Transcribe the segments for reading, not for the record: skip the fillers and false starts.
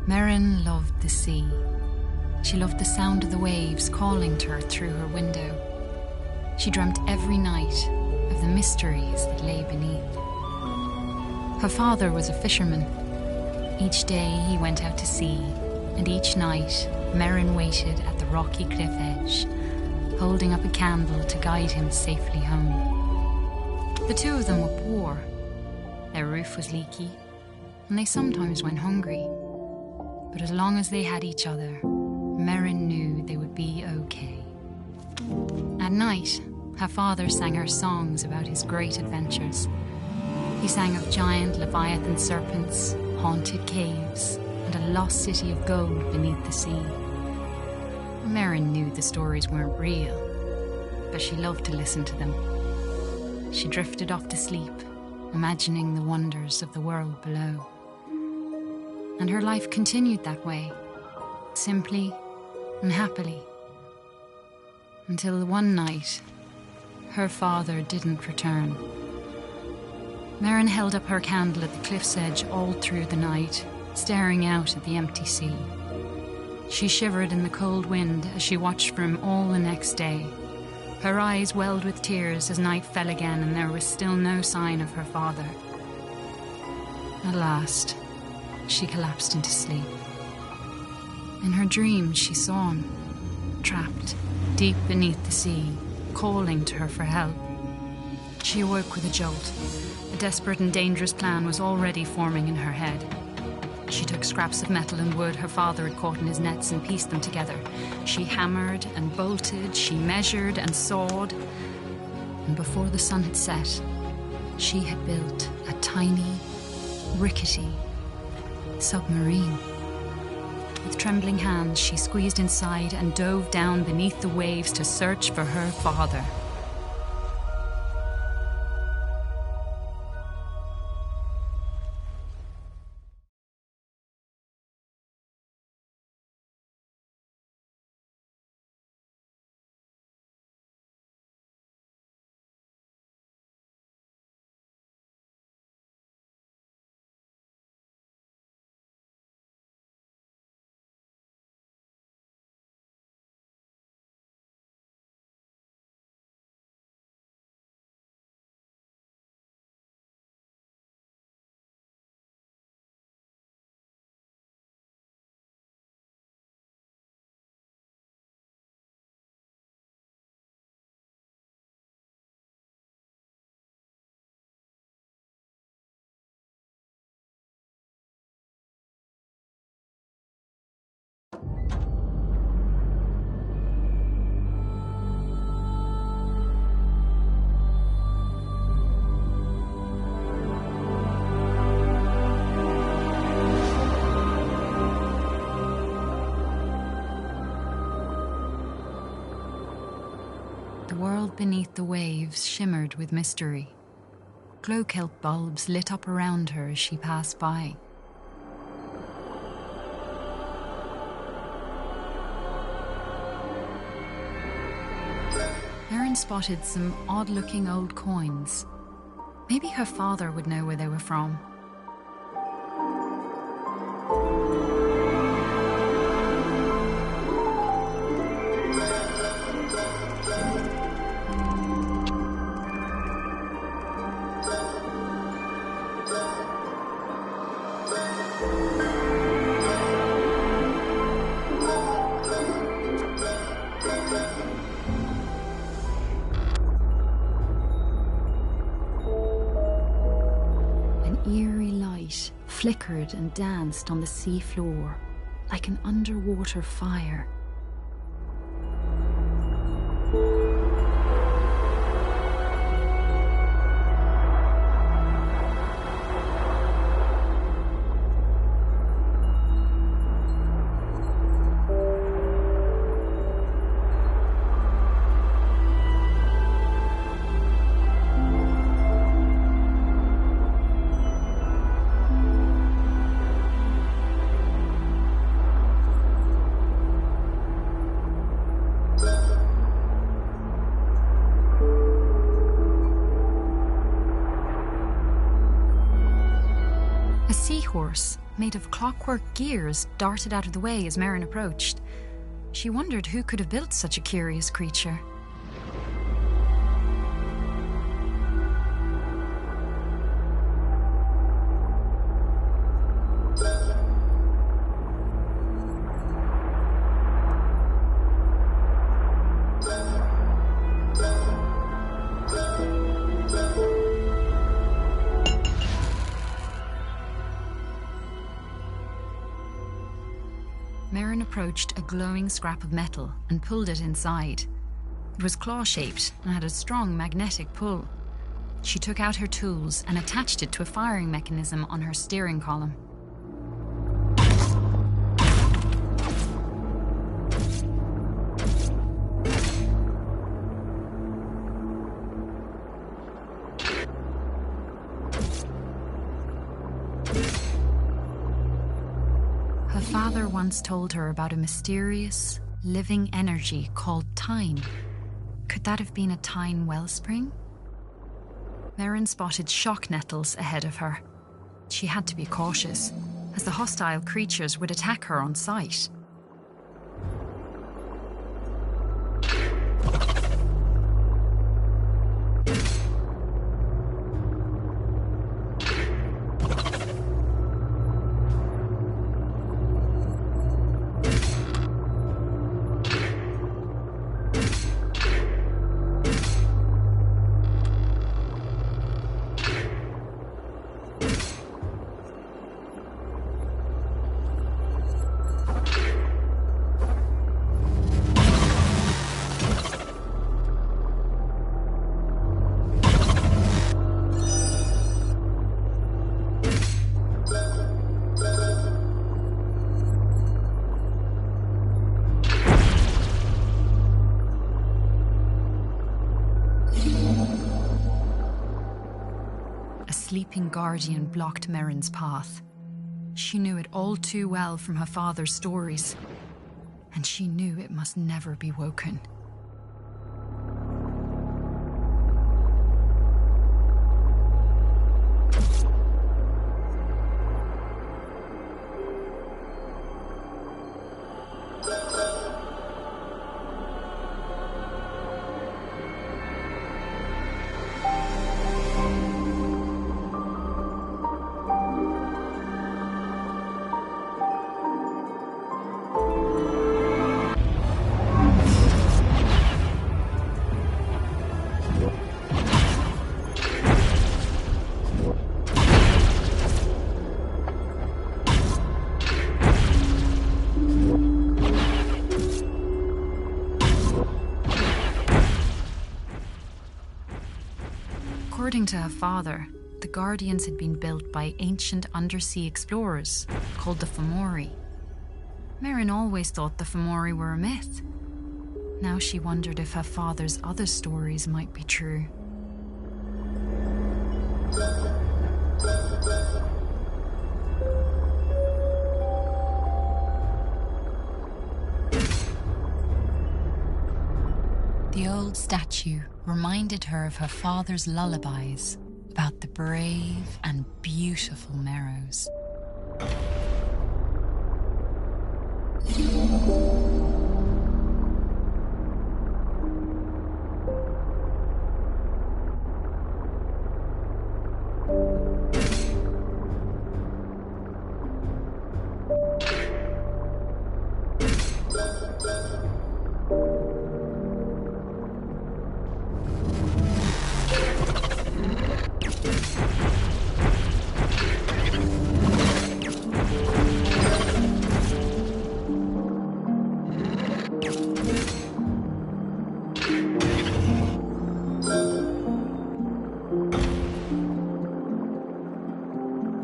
Merrin loved the sea. She loved the sound of the waves calling to her through her window. She dreamt every night of the mysteries that lay beneath. Her father was a fisherman. Each day he went out to sea, and each night Merrin waited at the rocky cliff edge, holding up a candle to guide him safely home. The two of them were poor. Their roof was leaky, and they sometimes went hungry. But as long as they had each other, Merrin knew they would be okay. At night, her father sang her songs about his great adventures. He sang of giant leviathan serpents, haunted caves, and a lost city of gold beneath the sea. Merrin knew the stories weren't real, but she loved to listen to them. She drifted off to sleep, imagining the wonders of the world below. And her life continued that way, simply and happily, until one night, her father didn't return. Merrin held up her candle at the cliff's edge all through the night, staring out at the empty sea. She shivered in the cold wind as she watched for him all the next day. Her eyes welled with tears as night fell again and there was still no sign of her father. At last, she collapsed into sleep. In her dreams, she saw him, trapped deep beneath the sea, calling to her for help. She awoke with a jolt. A desperate and dangerous plan was already forming in her head. She took scraps of metal and wood her father had caught in his nets and pieced them together. She hammered and bolted, she measured and sawed. And before the sun had set, she had built a tiny, rickety submarine. With trembling hands, she squeezed inside and dove down beneath the waves to search for her father. The world beneath the waves shimmered with mystery. Glow-kelp bulbs lit up around her as she passed by. Merrin spotted some odd-looking old coins. Maybe her father would know where they were from. Eerie light flickered and danced on the sea floor like an underwater fire. A seahorse made of clockwork gears, darted out of the way as Merrin approached. She wondered who could have built such a curious creature. Merrin approached a glowing scrap of metal and pulled it inside. It was claw-shaped and had a strong magnetic pull. She took out her tools and attached it to a firing mechanism on her steering column. Her father once told her about a mysterious, living energy called Chaine. Could that have been a Chaine wellspring? Merrin spotted shock nettles ahead of her. She had to be cautious, as the hostile creatures would attack her on sight. A sleeping guardian blocked Merrin's path. She knew it all too well from her father's stories, and she knew it must never be woken. According to her father, the Guardians had been built by ancient undersea explorers called the Fomori. Merrin always thought the Fomori were a myth. Now she wondered if her father's other stories might be true. The old statue reminded her of her father's lullabies about the brave and beautiful Merrows.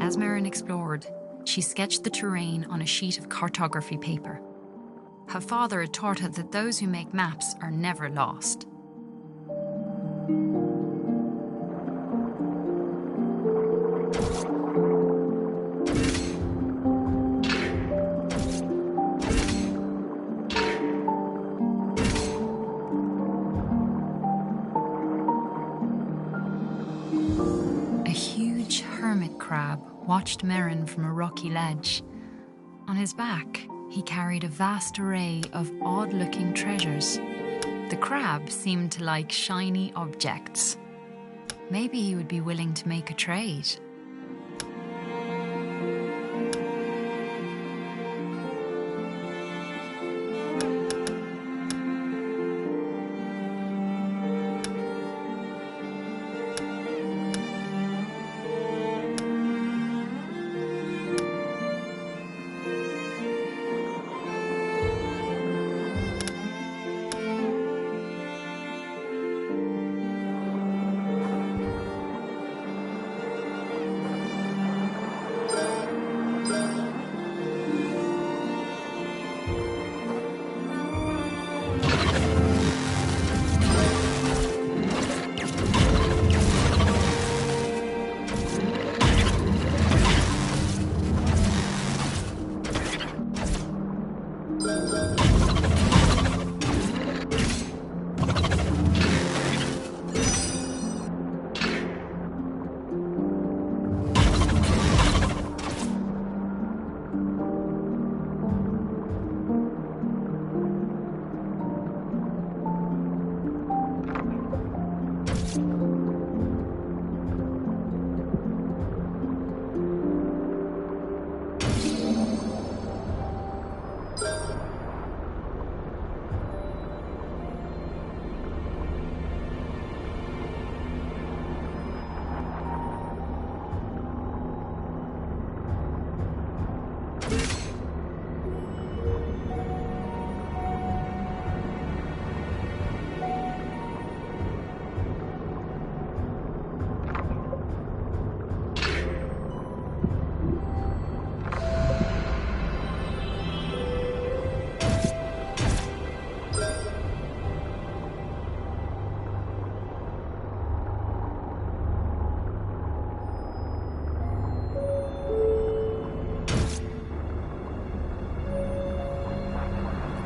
As Merrin explored, she sketched the terrain on a sheet of cartography paper. Her father had taught her that those who make maps are never lost. A huge hermit crab watched Merrin from a rocky ledge. On his back, he carried a vast array of odd-looking treasures. The crab seemed to like shiny objects. Maybe he would be willing to make a trade.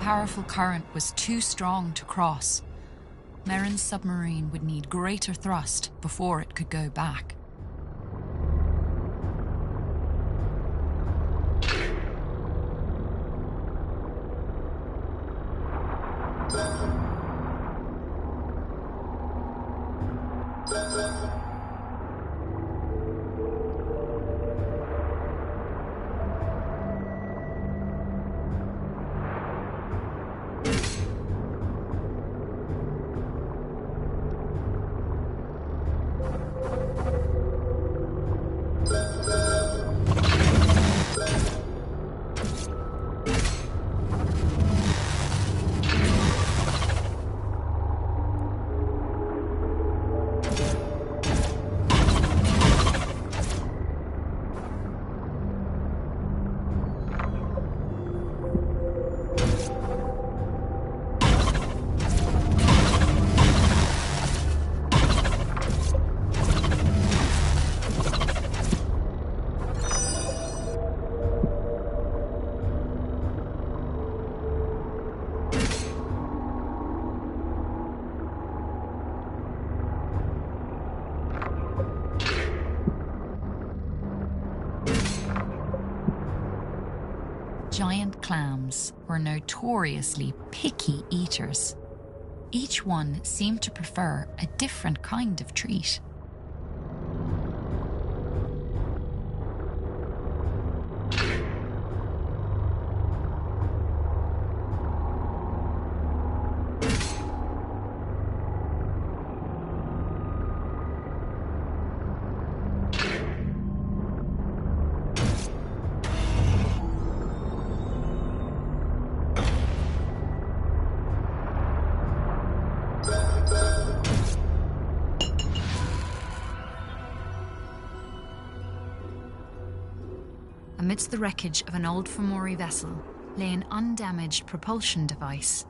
The powerful current was too strong to cross. Merrin's submarine would need greater thrust before it could go back. Giant clams were notoriously picky eaters. Each one seemed to prefer a different kind of treat. Amidst the wreckage of an old Fomori vessel lay an undamaged propulsion device.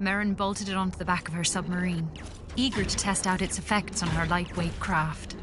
Merrin bolted it onto the back of her submarine, eager to test out its effects on her lightweight craft.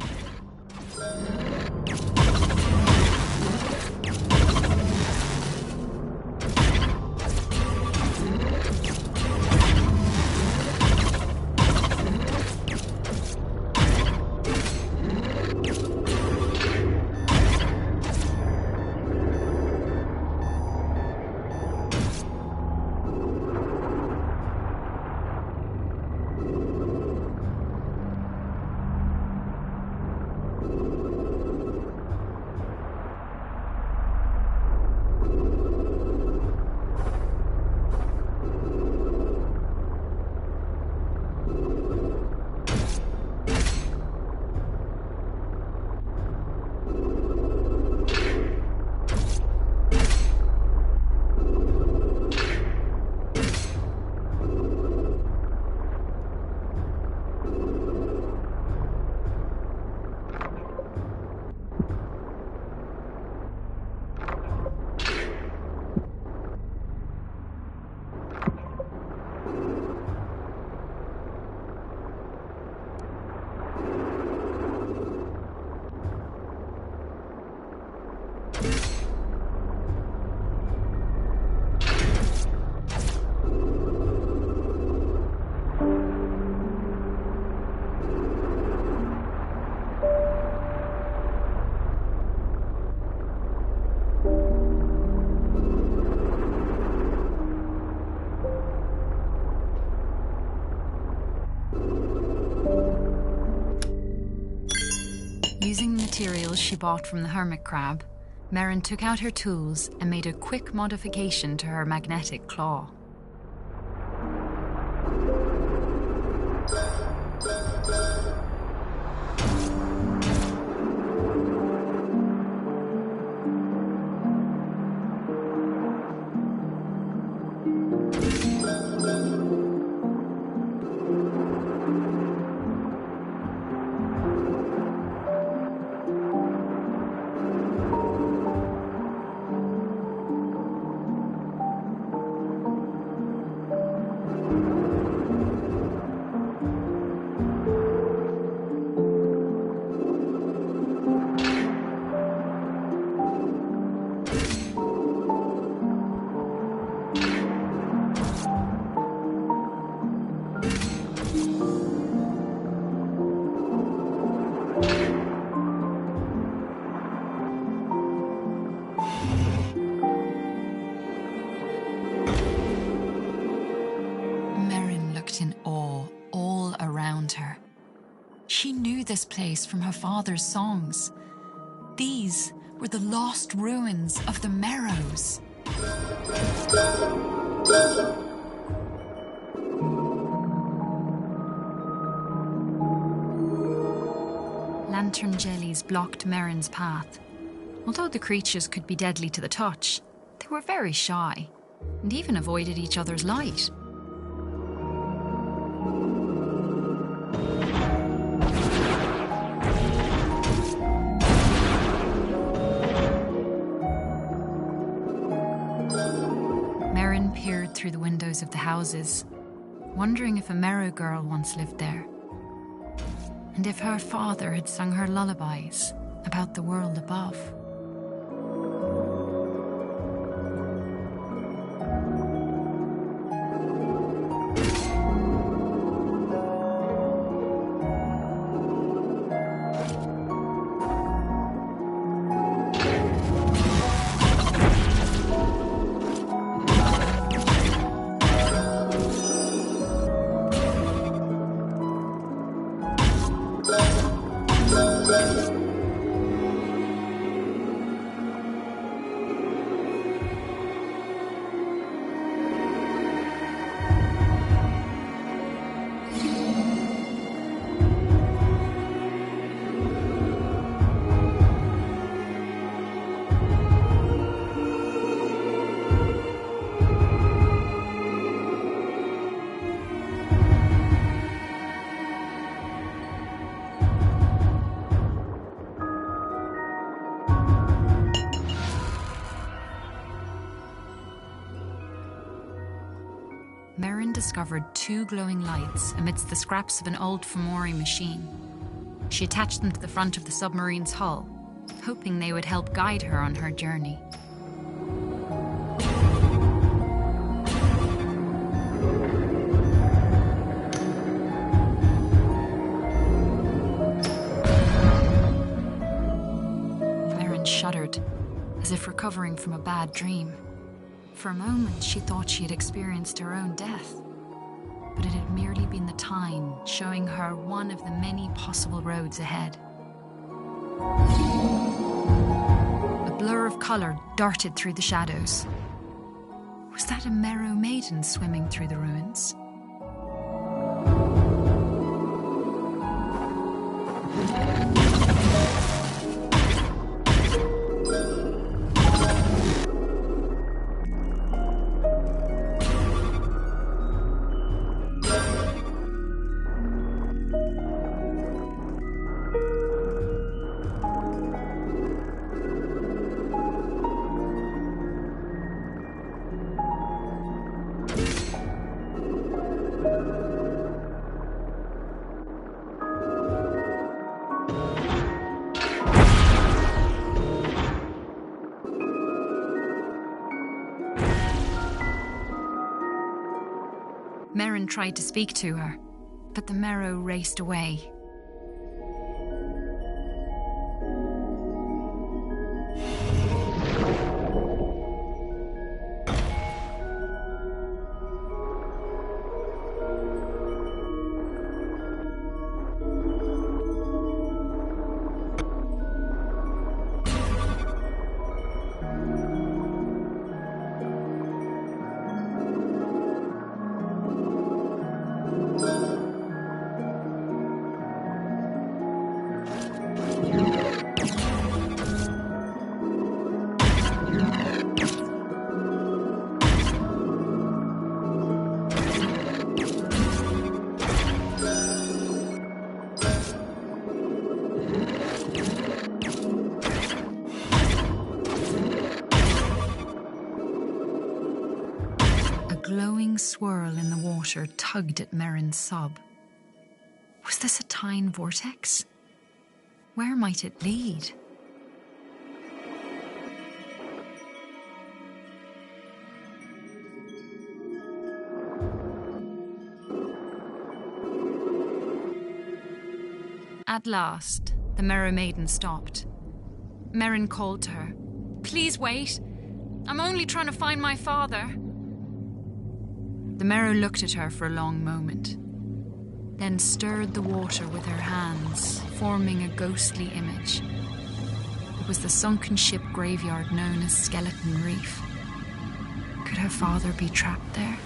Using the materials she bought from the hermit crab, Merrin took out her tools and made a quick modification to her magnetic claw. She knew this place from her father's songs. These were the lost ruins of the Merrows. Lantern jellies blocked Merrin's path. Although the creatures could be deadly to the touch, they were very shy and even avoided each other's light. Merrin peered through the windows of the houses, wondering if a Merrow girl once lived there, and if her father had sung her lullabies about the world above. Merrin discovered two glowing lights amidst the scraps of an old Fomori machine. She attached them to the front of the submarine's hull, hoping they would help guide her on her journey. Merrin shuddered, as if recovering from a bad dream. For a moment, she thought she had experienced her own death, but it had merely been the time showing her one of the many possible roads ahead. A blur of colour darted through the shadows. Was that a Merrow maiden swimming through the ruins? Merrin tried to speak to her, but the Merrow raced away. swirl in the water tugged at Merrin's sob. Was this a Chaine vortex? Where might it lead? At last, the Merrow Maiden stopped. Merrin called to her. "Please wait. I'm only trying to find my father." The Merrow looked at her for a long moment, then stirred the water with her hands, forming a ghostly image. It was the sunken ship graveyard known as Skeleton Reef. Could her father be trapped there?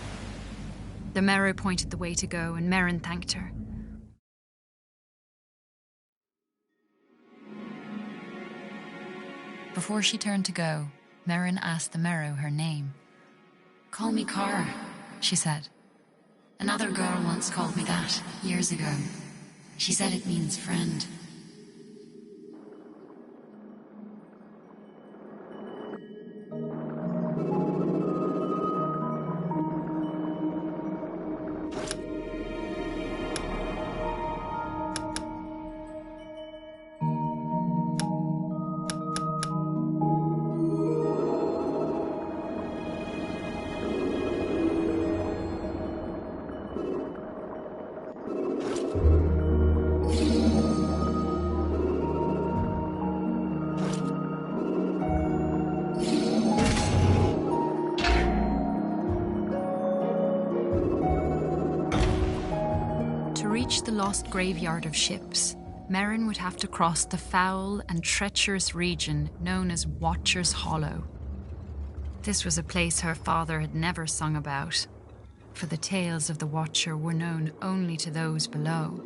The Merrow pointed the way to go, and Merrin thanked her. Before she turned to go, Merrin asked the Merrow her name. "Call me Cara," she said. "Another girl once called me that, years ago. She said it means friend." To reach the lost graveyard of ships, Merrin would have to cross the foul and treacherous region known as Watcher's Hollow. This was a place her father had never sung about, for the tales of the Watcher were known only to those below.